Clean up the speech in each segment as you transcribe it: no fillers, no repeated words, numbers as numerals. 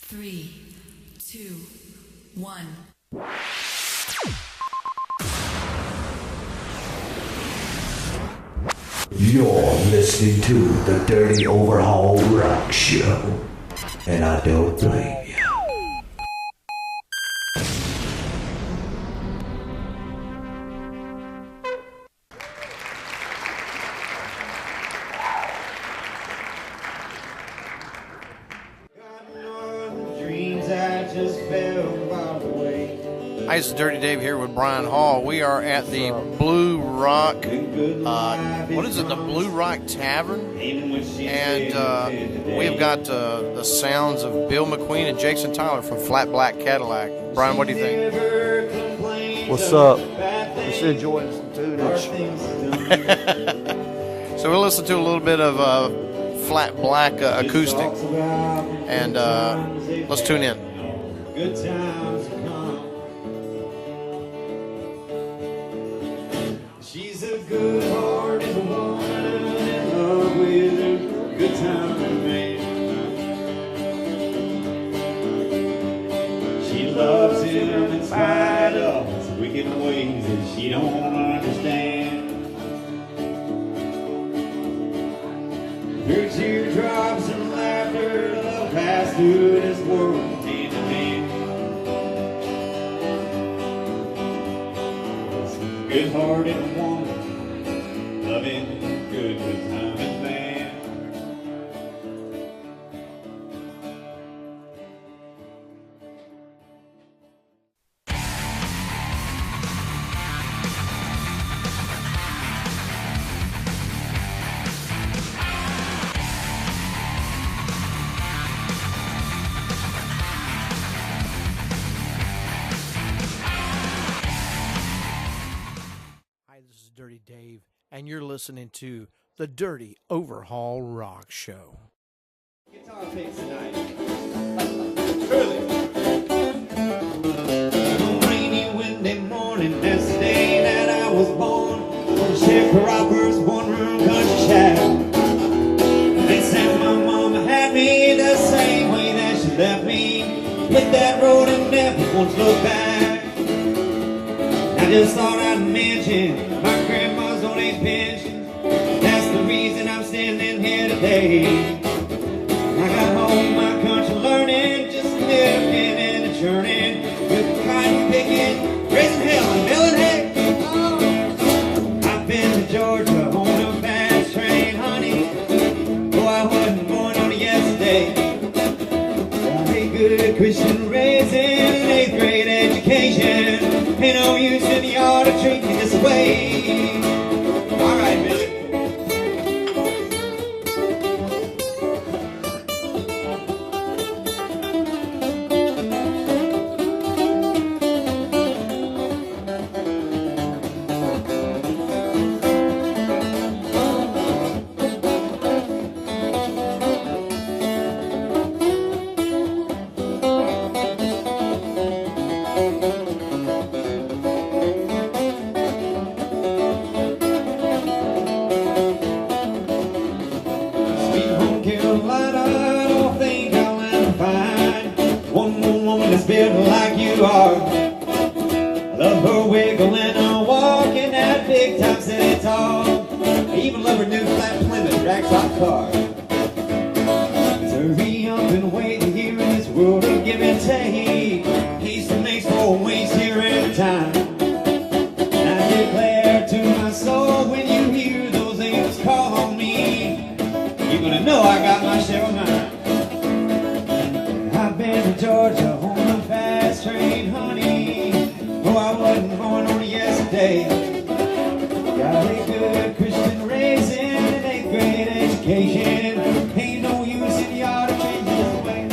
3, 2, 1. You're listening to the Dirty Overhaul Rock Show, and I don't blame you. Hi, this is Dirty Dave here with Brian Hall. We are at the Blue Rock, what is it, the Blue Rock Tavern? And we've got the sounds of Bill McQueen and Jason Tyler from Flat Black Cadillac. Brian, what do you think? What's up? Just enjoying some tunage. So we'll listen to a little bit of Flat Black acoustic, and let's tune in. Good times come. She's a good-hearted woman in love with a good-time man. She loves him in spite of his wicked ways that she don't understand. Through teardrops and laughter, they'll pass through this world hand in hand. Good-hearted woman, loving good time and man. This is Dirty Dave, and you're listening to the Dirty Overhaul Rock Show. Guitar picks tonight. Early. On a rainy, windy morning, that's the day that I was born. On a sharecropper's one-room country shack. They said my mama had me the same way that she left me. Hit that road and never once looked back. I just thought I'd mention my grandma's old age pension. That's the reason I'm standing here today. I got home my country learning, just living and a churning, with cotton picking, raising hell and milling hay. Oh. I've been to Georgia on a fast train, honey. Oh, I wasn't born on it yesterday. Got a good Christian raising, an 8th grade education. Ain't no use in the art of treating me this way. All right, Billy. Built like you are. Love her wiggle and her walk in that big time city tall. I even love her new flat Plymouth drag top car. Hurry up and wait here in this world of give and take. Peace that makes for waste here every time. And I declare to my soul, when you hear those angels call on me, you're gonna know I got my share of mine. I've been to Georgia on a fast train, honey. Oh, I wasn't born on it yesterday. Got a good Christian raising, an 8th grade education. Ain't no use in the art of changing this way.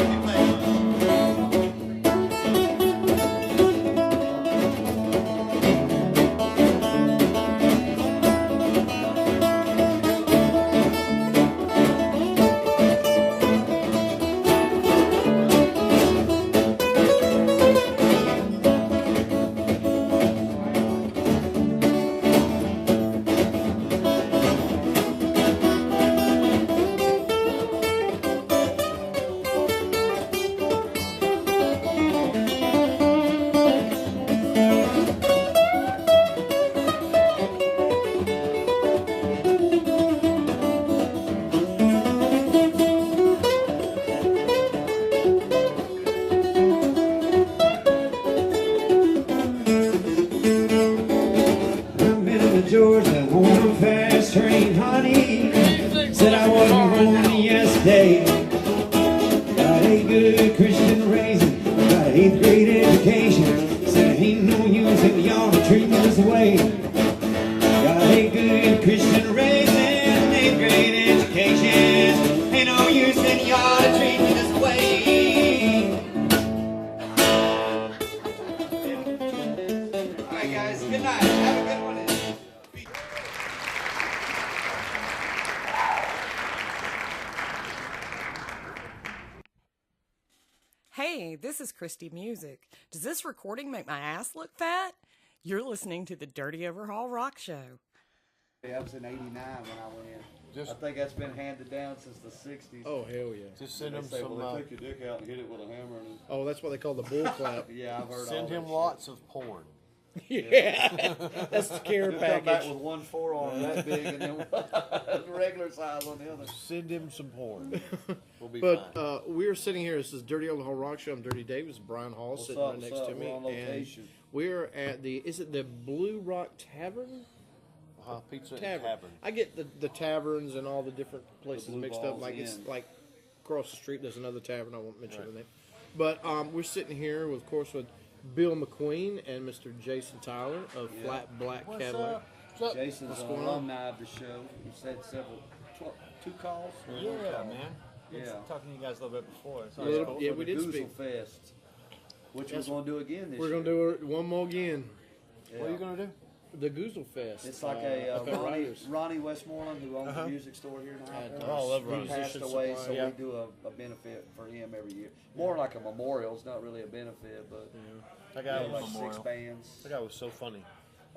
day. Got a good Christian raising, got an 8th grade education. Said ain't no use in y'all to treat me this way. Got a good Christian raising, 8th grade education. Ain't no use in y'all to treat me this way. All right, guys. Good night. Have a good one. Hey, this is Christy Music. Does this recording make my ass look fat? You're listening to the Dirty Overhaul Rock Show. That was in '89 when I went in. I think that's been handed down since the '60s. Oh, hell yeah. Just send They him say, some. well, they take your dick out and hit it with a hammer. And Oh, that's what they call the bull clap. yeah, I've heard Send all him that lots of porn. Yeah. That's the care shit. Come back package. with one forearm that big and then regular size on the other. Send him some porn. We'll be fine. But we're sitting here. This is Dirty Overhaul Rock Show. I'm Dirty Davis. Brian Hall What's sitting up, right next what's to up? me. We're on location. And we're at the, is it the Blue Rock Tavern? Pizza and Tavern. Tavern. I get the taverns and all the different places Blue mixed up. Balls Like it's Inn. like across the street. There's another tavern. I won't mention the name. But we're sitting here, with, of course, with Bill McQueen and Mr. Jason Tyler of Flat Black Cadillac. What's up? Jason's What's an going on? alumni of the show. He's had several, 2 calls? or one Yeah, call? man. Been Yeah. talking to you guys a little bit before. So Yeah. For Yeah, the we did Goozle speak. Fest, which Yes, we're going to do again this We're year. going to do it one more again. What are you going to do? The Goozle Fest. It's like up at Riders. Ronnie Westmoreland, who owns a music store here in High And, Point. Oh, I love He Ronnie. passed Musician away, supply, so yeah. we do a benefit for him every year. More like a memorial. It's not really a benefit, but That we guy have like was 6 bands. That guy was so funny.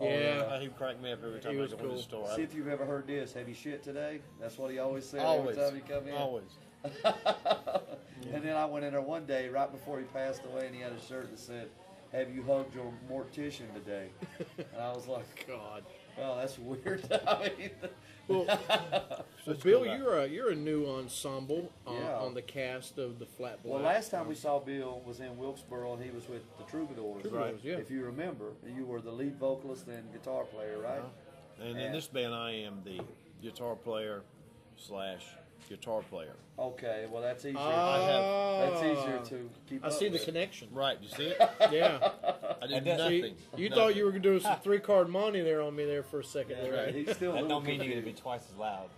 Yeah. He cracked me up every time He I was go in the cool. store. See if you've ever heard this. Have you shit today? That's what he always said Always. every time he come in. Always. And then I went in there one day right before he passed away, and he had a shirt that said, "Have you hugged your mortician today?" And I was like, God. "Well, that's weird." I mean, Well, Bill, you're a new ensemble Yeah. on the cast of the Flat Black. well, last time we saw Bill was in Wilkesboro, and he was with the Troubadours. Troubadours, yeah. If you remember, you were the lead vocalist and guitar player, right? And in this band, I am the guitar player / guitar player. Okay, well that's easier. Ah. That's easier to keep I up see the with. connection. Right, you see it? Yeah. I did that's- nothing. You thought you were doing some 3-card money there on me there for a second. Yeah, there. right. He's still a that little don't mean you're going to be confused. twice as loud.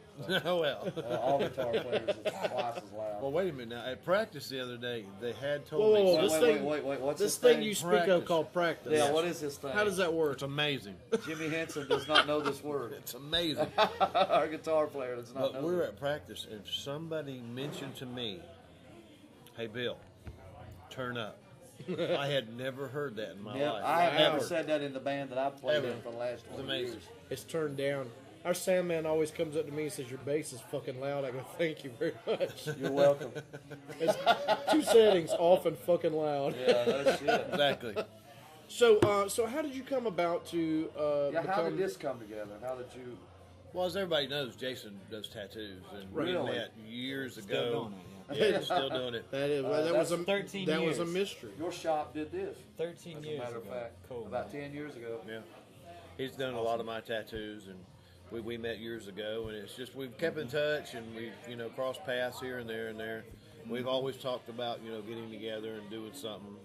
Oh, well. All guitar players is twice as loud. Well, wait a minute now. At practice the other day, they had told Whoa, me whoa, something. this thing- wait. What's This this thing you speak of Practice. called practice. Yeah, what is this thing? How does that work? It's amazing. Jimmy Henson does not know this word. It's amazing. Our guitar player does not But know we're this. at practice, and somebody mentioned to me, "Hey, Bill, turn up." I had never heard that in my Yeah, life. I have never Ever. said that in the band that I've played Ever. in for the last 20 amazing. years. It's turned down. Our sound man always comes up to me and says, "Your bass is fucking loud." I go, "Thank you very much." You're welcome. It's 2 settings, off and fucking loud. Yeah, that's it. Exactly. So how did you come about to Yeah, how become? did this come together? How did you? Well, as everybody knows, Jason does tattoos, and we Really? met years Still ago. doing it, Yeah, still doing it. That is that was a 13 that was a years. mystery. Your shop did this. 13 As a years matter of ago. fact, Cool. about man. 10 years ago. Yeah, he's done a lot of my tattoos, and we met years ago, and it's just we've kept in touch, and we've crossed paths here and there and there. We've always talked about getting together and doing something,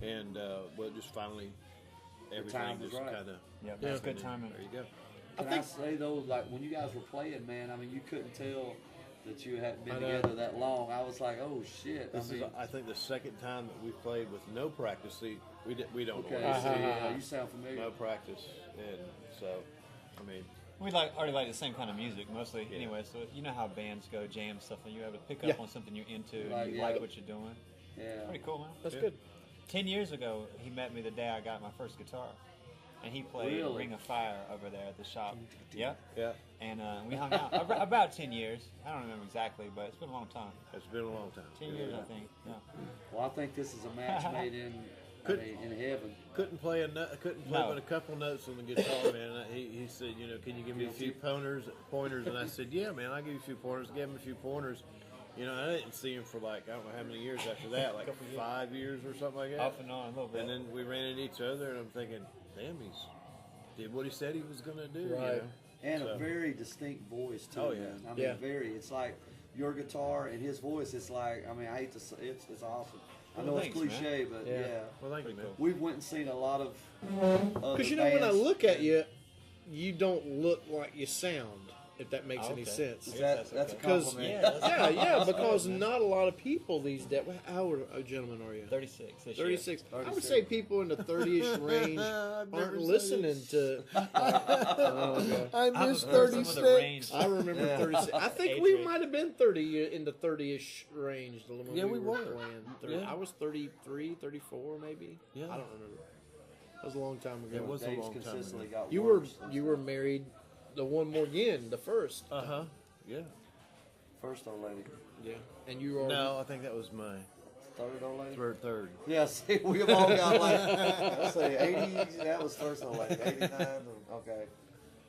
and well, just finally everything time was just right. kind of Yeah, that's good timing. there you go. Can I say though, like when you guys were playing, man, I mean, you couldn't tell that you hadn't been I know. together that long. I was like, oh shit. This I mean, is, I think, the second time that we've played with no practice. See, we don't okay, know. so, yeah, you sound familiar. No practice, and so I mean, We already like the same kind of music mostly anyway, so you know how bands go, jam stuff, and you're able to pick up Yeah. on something you're into Like, and you yeah. like what you're doing. Yeah. Pretty cool, man. That's good. 10 years ago, he met me the day I got my first guitar. And he played Really? Ring of Fire over there at the shop. Yep. yeah, And we hung out about 10 years. I don't remember exactly, but it's been a long time. it's been a long time. 10 years, I think. Yeah. Well, I think this is a match made in heaven. Couldn't play but a couple notes on the guitar, man. And he said, can you give me a few pointers? And I said, yeah, man, I'll give you a few pointers. Gave him a few pointers. I didn't see him for I don't know how many years after that, like 5 years or something like that. Off and on a little bit. And then we ran into each other, and I'm thinking, damn, he's did what he said he was going to do. Right. And So- a very distinct voice too. Oh, yeah. Man. I mean, Yeah. very. It's like your guitar and his voice, it's like, I mean, I hate to say it's awesome. I know thanks, it's cliche, but yeah. Well, thank you, man. We've went and seen a lot of Because you know, when I look at you, you don't look like you sound. If that makes any sense. That's a Because compliment. because not a lot of people these days. How old a gentleman are you? 36. This 36. I would 36. say people in the 30ish range aren't listening to. I miss I've heard some of the 36. range. I remember 36. I think Age we range. might have been 30 in the 30ish range. When Yeah, we were. playing. 30, Yeah. I was 33, 34 maybe. Yeah. I don't remember. That was a long time ago. It was a Dave's long time consistently ago. got You were worse. married, the one more again, the first. Yeah. First old lady. Yeah, and you are. No, I think that was my Third old lady? third. Yeah, see, we've all got like, let's say 80, that was first old lady. 89, okay.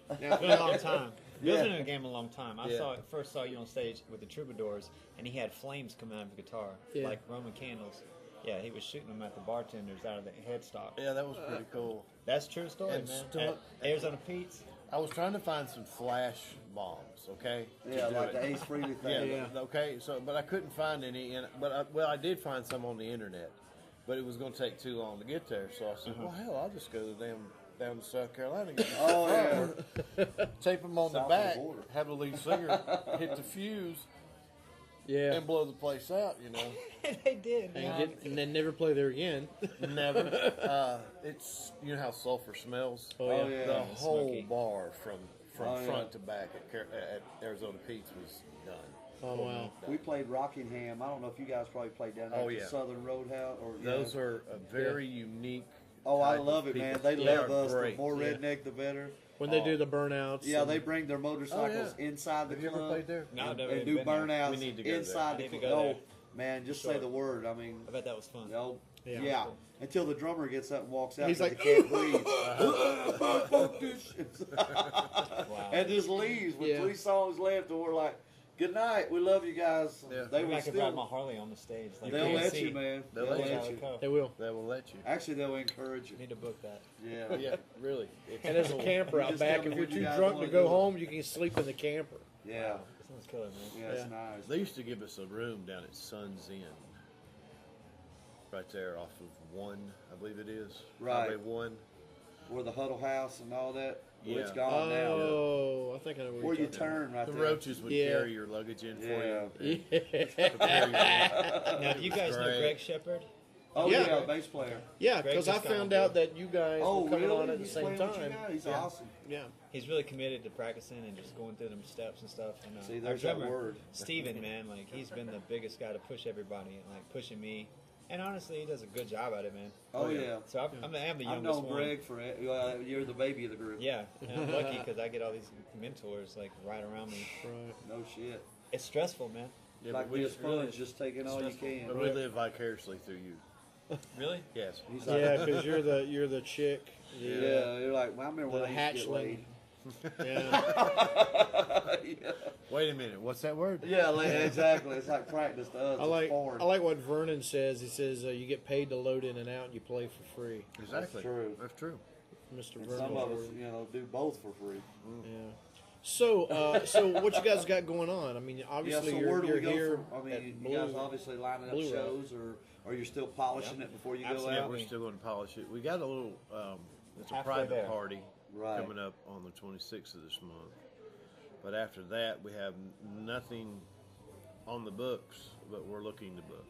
It's been a long time. Bill's Yeah. been in the game a long time. I Yeah. first saw you on stage with the Troubadours, and he had flames coming out of the guitar, Yeah. like Roman candles. Yeah, he was shooting them at the bartenders out of the headstock. Yeah, that was pretty cool. That's a true story, And man. stunt- At Arizona Pete's. I was trying to find some flash bombs, okay? to Yeah, do like it. the Ace Frehley thing. Yeah, okay. So, but I couldn't find any. I did find some on the internet, but it was going to take too long to get there. So I said, well, hell, I'll just go down to South Carolina and get some Oh, yeah. tape them on South of the the back, border. have the lead singer hit the fuse, Yeah, and blow the place out. You know, They did. and then never play there again. never. It's how sulfur smells. Oh, Oh, yeah. yeah. The whole smoky. bar from Oh, yeah. front to back at Arizona Pete's was done. Oh wow. We played Rockingham. I don't know if you guys probably played down there Oh, at the yeah. Southern Roadhouse. Or, Those are a very unique. Oh, I type love of it, man. people. They They love are us. great. The more Yeah. redneck, the better. When they do the burnouts. Yeah, and- they bring their motorcycles Oh, yeah. inside the Have you ever club played there? No, I've and, never and even do been there. burnouts We need to go there. inside I the need to club. go No, there. man, just Sure. say the word. I mean, I bet that was fun. no, Yeah. yeah. Until the drummer gets up and walks out. He's 'cause like, he can't breathe. Fuck this shit. Wow. And just leaves with Yeah. 3 songs left, and we're like, "Good night, we love you guys." Yeah. They Maybe were I could ride my still. Harley on the stage. Like They'll let KC. you, man. They'll They'll let let you. you. They will. They will let you. Actually, they'll encourage you. Need to book that. Yeah. Yeah, really. It's And as a cool. camper You out just back, tell me if you're when you too guys drunk to wanna go do it. home, you can sleep in the camper. Yeah. This one's killer, man. Yeah, it's nice. They used to give us a room down at Sun's Inn, right there off of 1, I believe it is. Right. Highway 1. Where the Huddle House and all that. Well, it's Yeah. gone now. Oh, I think I know where Where you're you talking turn right The there. roaches would Yeah. carry your luggage in for Yeah. you. Yeah. Prepare your- Now, do you guys know Great. Greg Shepard? Oh Yeah. yeah, bass player. Yeah, Greg because I just got on found board. out that you guys Oh were coming really? on at the He's same playing with you time. now? He's Yeah. awesome. Yeah. He's really committed to practicing and just going through them steps and stuff. And, See, our there's that drummer, word. Steven, man, like he's been the biggest guy to push everybody and like pushing me. And honestly, he does a good job at it, man. Oh yeah. So I'm the I've youngest known one. Greg for it. You're the baby of the group. Yeah, and I'm lucky because I get all these mentors like right around me. Right. No shit. It's stressful, man. Yeah, Like but we being just sponge, just taking all you but can. we live vicariously through you. Really? Yes. He's like, Yeah, because you're the chick. yeah. You're like, well, I remember when The I used to get hatchling. laid. Yeah. yeah. Wait a minute. What's that word? Yeah, exactly. It's like practice to us. I like what Vernon says. He says you get paid to load in and out, and you play for free. Exactly. true. That's true. Mr. And Vernon. some of us, do both for free. Yeah. So, so what you guys got going on? I mean, Yeah, obviously so you're, where do we you're go here. from? I mean, at you Blue. guys obviously lining up Blue Rock. shows, or you're still polishing it before you go Absolutely. Yeah, out? we're still going to polish it. We got a little. It's a Halfway private there. party Right. coming up on the 26th of this month. But after that, we have nothing on the books, but we're looking to book.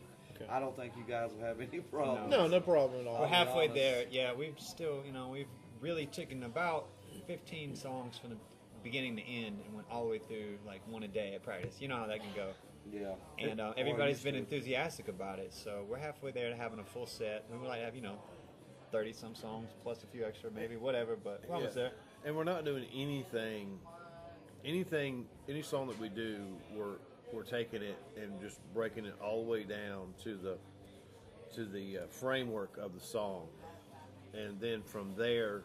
I don't think you guys will have any problem. No problem at all. We're halfway honest. there. Yeah, we've still, we've really taken about 15 songs from the beginning to end and went all the way through like one a day at practice. You know how that can go. Yeah. And Or everybody's used been to. enthusiastic about it. So we're halfway there to having a full set. We would like to have, 30 some songs plus a few extra, maybe whatever. But we're almost there. And we're not doing anything, any song that we do, we're taking it and just breaking it all the way down to the framework of the song, and then from there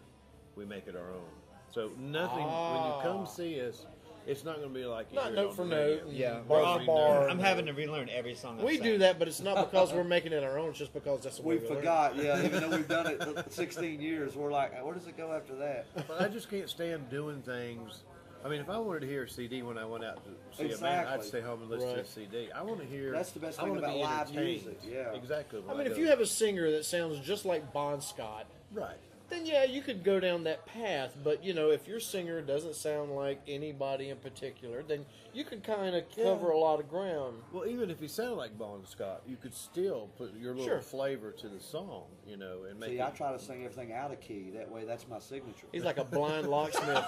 we make it our own. So nothing when you come see us, it's not going to be like you Not hear it note on for the note. radio. Yeah, Bar for bar. I'm having to relearn every song. I've We sang. do that, but it's not because we're making it our own. It's just because that's the way We we learn. forgot, yeah, even though we've done it 16 years, we're like, where does it go after that? But I just can't stand doing things I mean, if I wanted to hear a CD when I went out to see a band, I'd stay home and listen to a CD. I want to hear. That's the best I thing want to about be live entertained. music. Yeah, exactly. I mean, if you have a singer that sounds just like Bon Scott, right, then yeah, you could go down that path. But you know, if your singer doesn't sound like anybody in particular, then you could kind of cover a lot of ground. Well, even if he sounded like Bon Scott, you could still put your little flavor to the song, you know, and make. See, I try to sing everything out of key. That way, that's my signature. He's like a blind locksmith.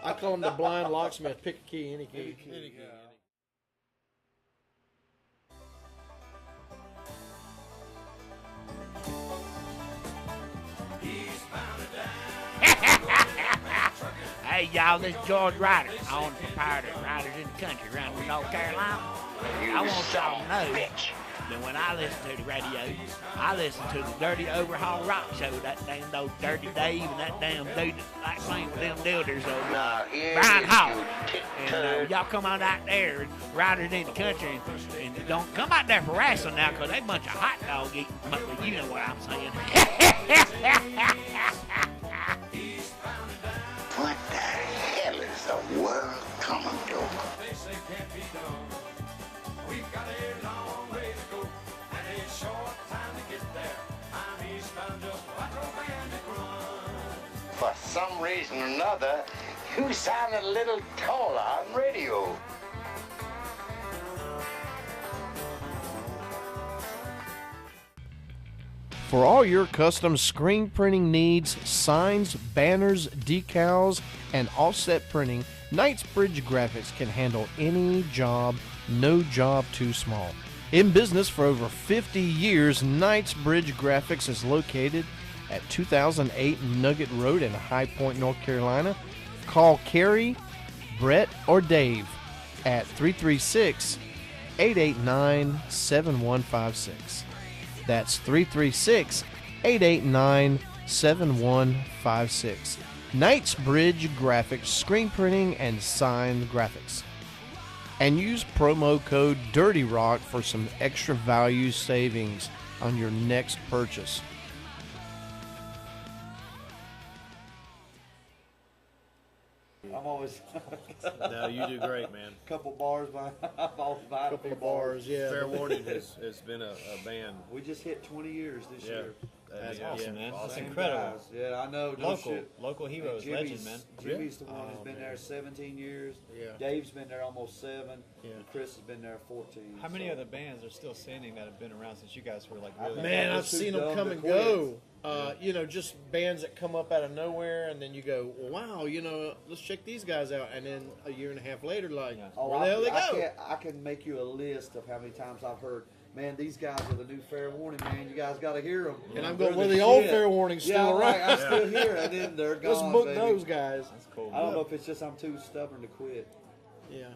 I call him the blind locksmith. Pick a key, any key. Any key. Hey y'all, this is George Ryder, on the proprietor of Riders in the Country around in North Carolina. I want y'all to know that when I listen to the radio, I listen to the Dirty Overhaul Rock Show, that damn old Dirty Dave and that damn dude that like playing with them DOHRS, Brian Hall. And y'all come on out there, Riders in the Country, and don't come out there for wrestling now, because they a bunch of hot dog eating, but you know what I'm saying. What the hell is the world coming to? They say can't be done. We've got a long way to go and a short time to get there. I'm eastbound just like romantic run. For some reason or another, you sounded a little taller on radio. For all your custom screen printing needs, signs, banners, decals, and offset printing, Knightsbridge Graphics can handle any job, no job too small. In business for over 50 years, Knightsbridge Graphics is located at 2008 Nugget Road in High Point, North Carolina. Call Carrie, Brett, or Dave at 336-889-7156. That's 336-889-7156. Knightsbridge Graphics, screen printing and sign graphics. And use promo code Dirty Rock for some extra value savings on your next purchase. I'm always. No, you do great, man. Couple bars, Couple bars, yeah. Fair Warning has been a band. We just hit 20 years this year. That's awesome, man. That's Same incredible. guys. Yeah, I know. No shit. Local heroes, Jimmy's, legend, man. Jimmy's the one who's been there 17 years. Yeah. Dave's been there almost 7. Yeah. And Chris has been there 14. How many other bands are still standing that have been around since you guys were like really? Man, I I've was too seen them dumb come to and quit. go. You know, just bands that come up out of nowhere, and then you go, well, wow, you know, let's check these guys out. And then a year and a half later, like, where the hell they go? I can make you a list of how many times I've heard, man, these guys are the new Fair Warning, man. You guys got to hear them. And I'm going, well, the old Fair Warning's still around. I'm still here. And then they're gone. Let's book baby. those guys. That's cool. I don't know if it's just I'm too stubborn to quit. Yeah.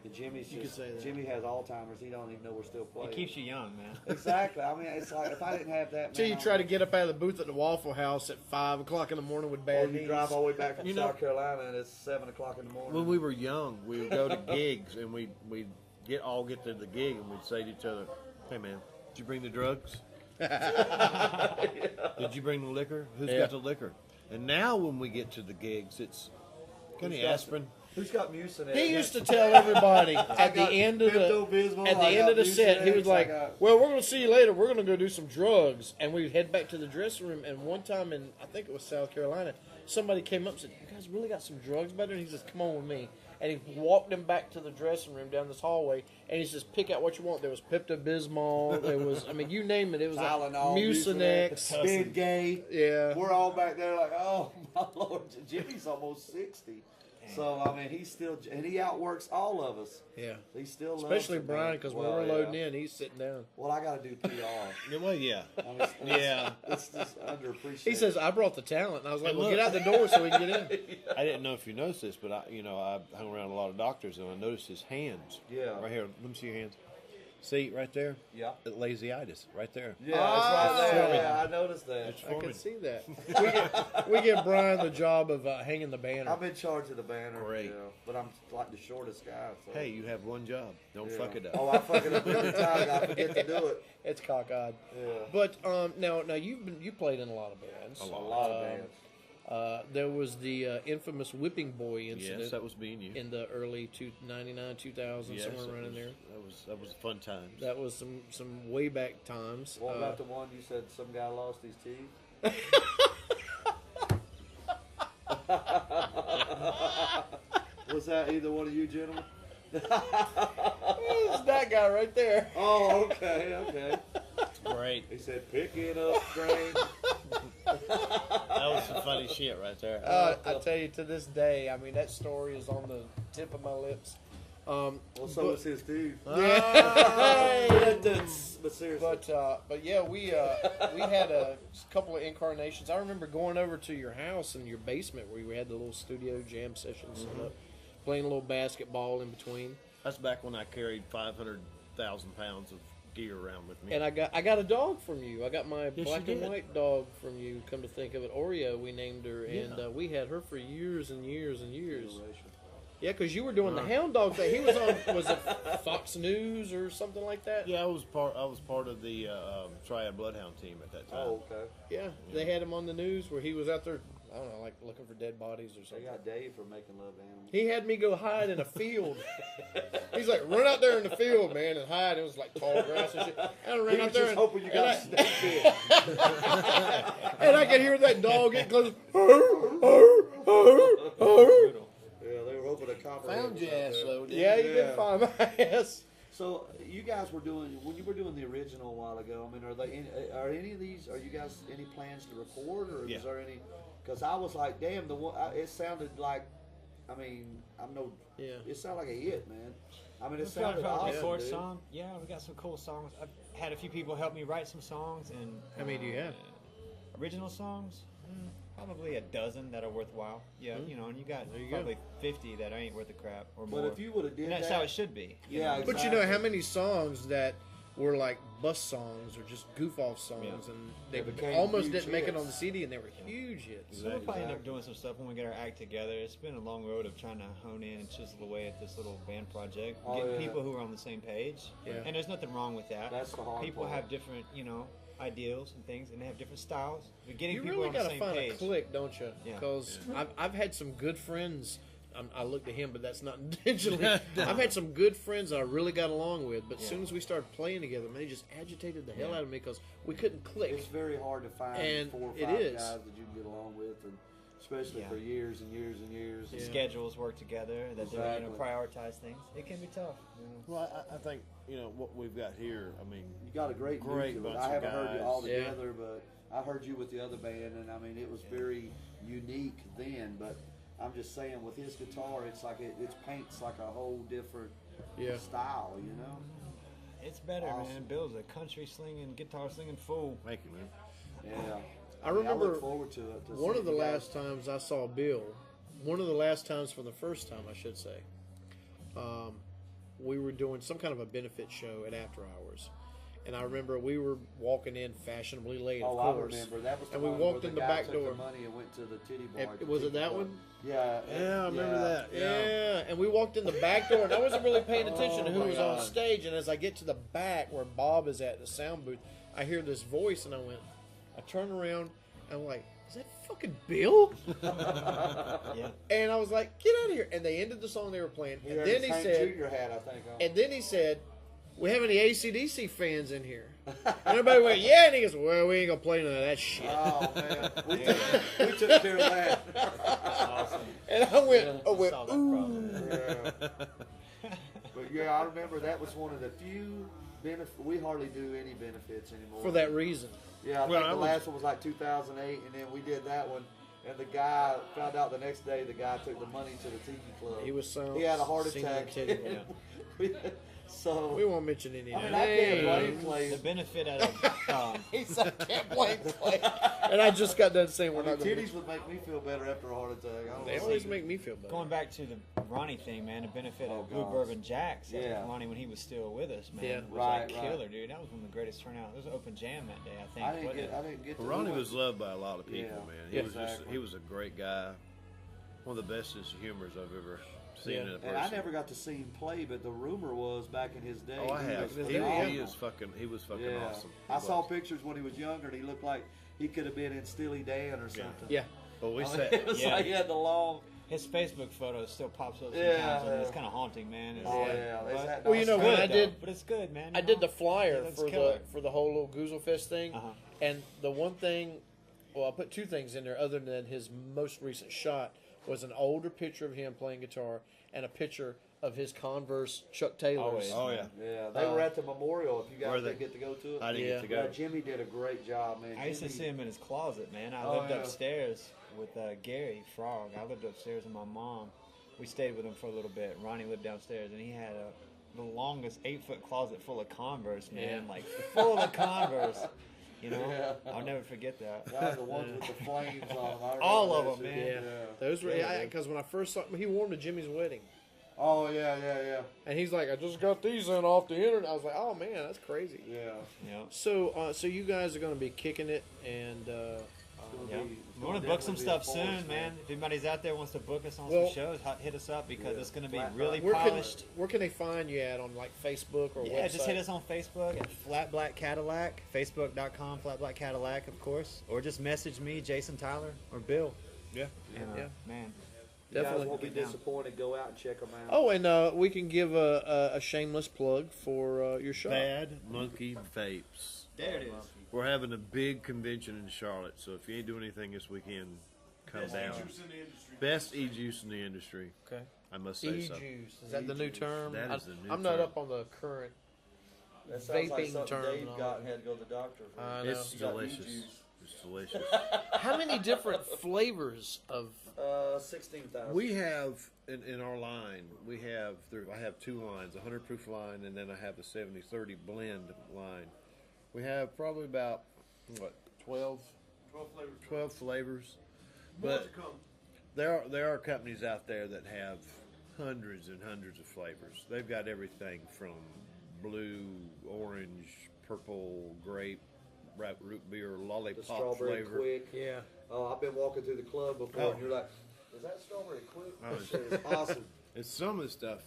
And Jimmy's You just, could say that. Jimmy has Alzheimer's. He don't even know we're still playing. It keeps you young, man. Exactly. I mean, it's like if I didn't have that. Till man, you try to get up out of the booth at the Waffle House at 5 o'clock in the morning with bad or you knees. drive all the way back from You know- South Carolina and it's 7 o'clock in the morning. When we were young, we would go to gigs and we'd get to the gig and we'd say to each other, "Hey man, did you bring the drugs? Did you bring the liquor? Who's got the liquor?" And now when we get to the gigs, it's Kenny aspirin. Who's got Mucinex? He used to tell everybody at the got end of the Pepto-Bismol, at the I end got of the set, he Mucinex, was like, I got- "Well, we're going to see you later. We're going to go do some drugs." And we'd head back to the dressing room. And one time in, I think it was South Carolina, somebody came up and said, "You guys really got some drugs better?" And he says, "Come on with me." And he walked them back to the dressing room down this hallway, and he says, "Pick out what you want." There was Pepto-Bismol. There was, I mean, you name it. It was Tylenol, like Mucinex. Big Gay. Yeah. We're all back there like, oh my Lord, Jimmy's almost 60. So I mean, he's still, and he outworks all of us. Yeah. He still loves Especially it, Brian, man. because Well, when we're yeah. loading in, he's sitting down. Well, I got to do PR. Yeah, well, yeah. I mean, it's just underappreciated. He says, "I brought the talent," and I was like, Hey, "Well, look. get out the door so we can get in." I didn't know if you noticed this, but I hung around a lot of doctors and I noticed his hands. Yeah. Right here. Let me see your hands. See right there? Yeah. Lazy-itis, right there. Yeah, it's right there. forming. Yeah, I noticed that. It's I can forming. see that. We give Brian the job of hanging the banner. I'm in charge of the banner. Great. Yeah, but I'm like the shortest guy. So. Hey, you have one job. Don't Yeah. fuck it up. Oh, I fuck it up every time. I forget to do it. It's cockeyed. Yeah. But now you played in a lot of bands. A lot of bands. There was the infamous whipping boy incident. Yes, that was me and you. In the early 99, 2000, Yes, somewhere around in there. That was fun times. That was some way back times. What about the one you said some guy lost his teeth? Was that either one of you gentlemen? It's that guy right there. Oh, okay. Great. He said, pick it up, train. That was some funny shit right there. I tell you, to this day, I mean, that story is on the tip of my lips. Well, so was his teeth. Yeah. But seriously. But yeah, we had a couple of incarnations. I remember going over to your house in your basement where we had the little studio jam sessions set up, playing a little basketball in between. That's back when I carried 500,000 pounds of gear around with me. And I got a dog from you. I got my Yes, black you and did. white dog from you. Come to think of it, Oreo, we named her, and we had her for years and years and years. Yeah, because you were doing the hound dog thing. He was on, was it Fox News or something like that? Yeah, I was part of the Triad Bloodhound team at that time. Oh, okay. Yeah, they had him on the news where he was out there, I don't know, like looking for dead bodies or They something. got Dave for making love to animals. He had me go hide in a field. He's like, run out there in the field, man, and hide. It was like tall grass and shit. I ran He out was there just hoping you got a snake bit. and I could hear that dog get close. Yeah, they were hoping to comprehend. Found your ass, though, didn't Yeah, you? you did find my ass. So you guys were doing when you were doing the original a while ago. I mean, are any of these? Are you guys any plans to record, or Yeah. is there any? Because I was like, damn, the one it sounded like. I mean, I'm no. Yeah. It sounded like a hit, man. I mean, it We've got sounded probably awesome, four dude. songs. Yeah, we got some cool songs. I've had a few people help me write some songs, and How many do you have? original songs? Probably a dozen that are worthwhile. Yeah, you know, and you got you probably 50 that ain't worth a crap or more. But if you would have did and that's that, how it should be. you Yeah, know? But you know how many songs that were like bus songs or just goof off songs, Yeah. and they They became almost huge didn't make it hits. on the CD, and they were huge hits. So we'll probably end up doing some stuff when we get our act together. It's been a long road of trying to hone in and chisel away at this little band project, Oh, getting yeah. people who are on the same page. Yeah. And there's nothing wrong with that. That's the hard People part. have different, you know, ideals and things, and they have different styles. But getting You people really on the got to same find page. a clique, don't you? Yeah. Because I've had some good friends. I looked at him, but that's not intentionally. I've had some good friends that I really got along with, but as soon as we started playing together, man, they just agitated the hell out of me because we couldn't click. It's very hard to find And 4 or 5 it is. guys that you can get along with, and especially Yeah. for years and years and years. The schedules work together, that they you know, Exactly. prioritize things. It can be tough. You know? Well, I think what we've got here. I mean, You got a great Great nucleus. bunch I of haven't heard you guys. all Yeah. together, but I heard you with the other band, and I mean it was very unique then. But I'm just saying, with his guitar, it's like it paints like a whole different Yeah. style, you know. It's better, Awesome. man. Bill's a country slinging, guitar slinging fool. thank you, man. Yeah. I mean, remember look forward to it. To One see of the you guys. last times I saw Bill, one of the last times for the first time, I should say, we were doing some kind of a benefit show at After Hours. And I remember we were walking in fashionably late, of Oh, course. I remember that was the And we one walked where in the guy back took door. The money and went to the titty bar. at the Was it titty that club. one? Yeah. Yeah, I remember that. Yeah, and we walked in the back door, and I wasn't really paying attention to who my was on God. stage. And as I get to the back where Bob is at the sound booth, I hear this voice, and I turn around, and I'm like, is that fucking Bill? Yeah. And I was like, get out of here. And they ended the song they were playing, He and had then his he Hank said, Jr. hat, I think. On. and then he said, we have any AC/DC fans in here? And everybody went, yeah. And he goes, well, we ain't gonna play none of that shit. Oh man, we took care of that. Awesome. And I went, Solve that problem. Yeah. But yeah, I remember that was one of the few benefits. We hardly do any benefits anymore. for that reason. Yeah, I Well, think I the was- last one was like 2008, and then we did that one. And the guy found out the next day. The guy took the money to the tiki club. He was He had a heart singing attack. the titty bar. So We won't mention any I mean, names. I can't blame The Clay. benefit of He said, I can't blame Clay. And I just got done saying we're I mean, not going to. titties would make me feel better after a heart attack. I don't They know. always make me feel better. going back to the Ronnie thing, man. The benefit Oh, of Blue gosh. Bourbon Jacks. That Yeah. Ronnie when he was still with us, man. Yeah. Was Right, like right. killer, dude. That was one of the greatest turnout. It was an open jam that day, I think. I didn't wasn't get. it? I didn't get. To Ronnie we was loved by a lot of people, Yeah. man. He Yeah. was just Exactly. he was a great guy. One of the best sense of humors I've ever seen Yeah. in a person. And I never got to see him play, but the rumor was back in his day. Oh, I he have. was He- He, phenomenal. he is fucking. He was fucking Yeah. awesome. He I saw was. pictures when he was younger, and he looked like he could have been in Steely Dan or something. Yeah. But we I mean, said, it was like he had the long. His Facebook photo still pops up sometimes, Yeah, and it's yeah. kind of haunting, man. It's, Oh, yeah. Is that Well, you know, when I did, but it's good, man. I did the flyer It looks for killer. the whole little Goozle Fest thing, Uh-huh. and the one thing, well, I put two things in there other than his most recent shot was an older picture of him playing guitar and a picture of his Converse Chuck Taylors. oh yeah, Yeah, they were at the memorial. If you guys Were they? didn't get to go to it, I didn't get to go. Yeah, Jimmy did a great job, man. I used to Jimmy- see him in his closet, man. I Oh, lived yeah. upstairs with Gary Frog. I lived upstairs with my mom. We stayed with him for a little bit. Ronnie lived downstairs, and he had the longest 8-foot closet full of Converse, man. Yeah. Like full of Converse. You know, Yeah. I'll never forget that. God, the ones with the flames on them. I remember All of that them, shit. man. Yeah, those were because when I first saw him, he wore them to Jimmy's wedding, Oh yeah, yeah, yeah, and he's like, "I just got these in off the internet." I was like, "Oh man, that's crazy." yeah. Yeah. So, so you guys are going to be kicking it, and Yeah. We want to book some stuff soon, man. If anybody's out there wants to book us on Well, some shows, hit us up because yeah. it's going to be Flat really where polished. can they find you at on like Facebook or Yeah, website? just hit us on Facebook at Flat Black Cadillac, Facebook.com, Flat Black Cadillac, of course, or just message me, Jason Tyler, or Bill. yeah. And, Yeah. Man, You Definitely. guys won't be Get down. disappointed. Go out and check them out. Oh, and we can give a shameless plug for your shop. Bad Monkey Vapes. there it is. We're having a big convention in Charlotte, so if you ain't doing anything this weekend, come down. Best e-juice in the industry. Okay. I must say so. E-juice. Is that the new term? That is the new I'm not term. up on the current. That sounds like vaping something Dave terminology. got and had to go to the doctor for. I know. It's He's got delicious. e-juice. It's delicious. How many different flavors of? 16,000. We have in our line. I have two lines: a 100 proof line, and then I have the 70-30 blend line. We have probably about 12 flavors. But there are companies out there that have hundreds and hundreds of flavors. They've got everything from blue, orange, purple, grape, root beer, the lollipop strawberry flavor. quick. Yeah. I've been walking through the club before, Oh. and you're like, "Is that strawberry quick?" Oh, That shit is awesome. It's some of the stuff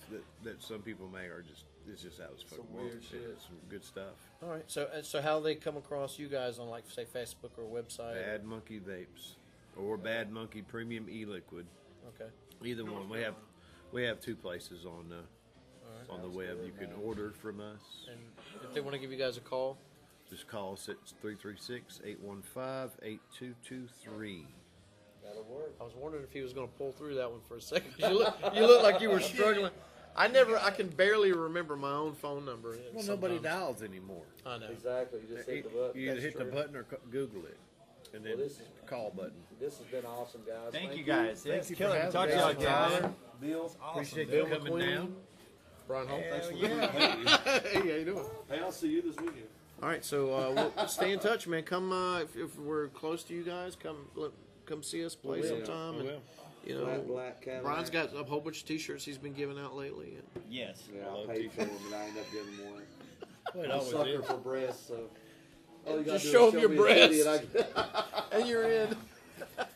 that some people make are it's just out of this Some fucking weird world. shit. It's some good stuff. All right. So how they come across you guys on like say Facebook or website? Bad Monkey Vapes or Bad Monkey Premium E-Liquid. Okay. Either one. We have two places on on the web. You can order from us. And if they want to give you guys a call, Just call us at 336-815-8223. That'll work. I was wondering if he was going to pull through that one for a second. You look like you were struggling. I can barely remember my own phone number. Well, nobody sometimes. dials anymore. I know. Exactly. You just hit the button. You either That's hit the true. button or Google it, and then Well, this- the call button. This has been awesome, guys. Thank you guys. Yeah, it's you for killer. having Talk to us. y'all again, Tyler. man. Bill, Appreciate Bill you coming McQueen. down. Brian Hall, thanks for Hell coming. Hey, how you doing? hey, I'll see you this weekend. All right, so we'll stay in touch, man. Come if we're close to you guys, come see us play will. sometime. We And, will. you know, Flat Black Cadillac. Brian's got a whole bunch of T-shirts he's been giving out lately. And Yes. Yeah, I paid for them, but I ended up giving one. Well, it I'm a always sucker is. for breasts, so. All you gotta Just do show is them your me a titty breasts. And you're in.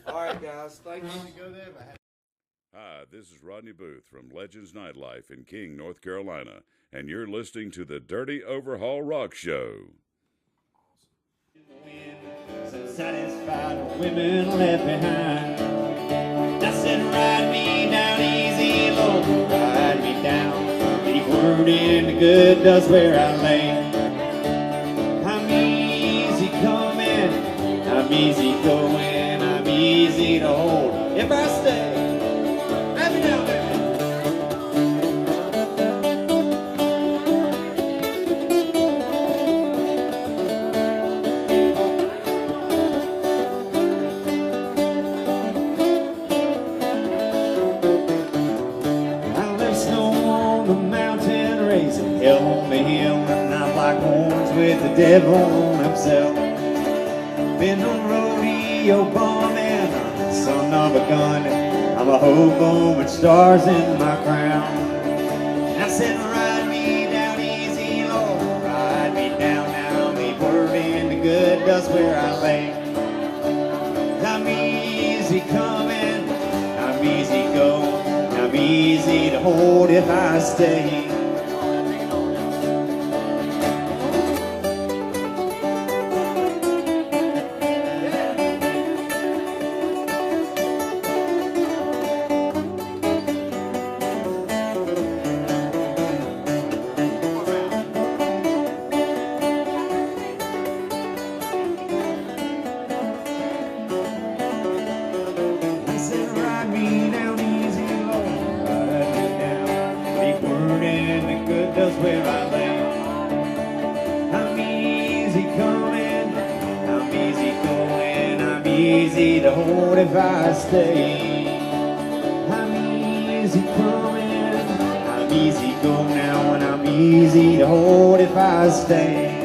All right, guys. Thank you. Hi, this is Rodney Booth from Legends Nightlife in King, North Carolina, and you're listening to the Dirty Overhaul Rock Show. So satisfied with women left behind. I said, ride me down easy, Lord, ride me down. Deep word in the good dust where I lay. I'm easy coming, I'm easy going, I'm easy to hold. If I stay, let me down, baby. I left snow on the mountain, raising hell on the hill, and I'm like horns with the devil himself. Been a rodeo bumming, I'm the son of a gun. I'm a hobo with stars in my crown. I said, ride me down easy, Lord, ride me down now. Leave word in the good dust where I lay. I'm easy coming, I'm easy going, I'm easy to hold if I stay. easy to hold if I stay. I'm easy coming, I'm easy going now, and I'm easy to hold if I stay.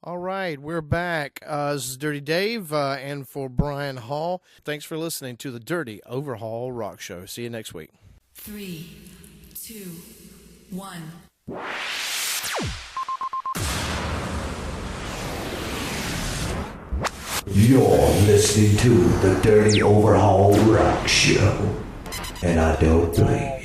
All right, we're back. This is Dirty Dave, and for Brian Hall, thanks for listening to the Dirty Overhaul Rock Show. See you next week. 3, 2, 1. You're listening to the Dirty Overhaul Rock Show, and I don't blink.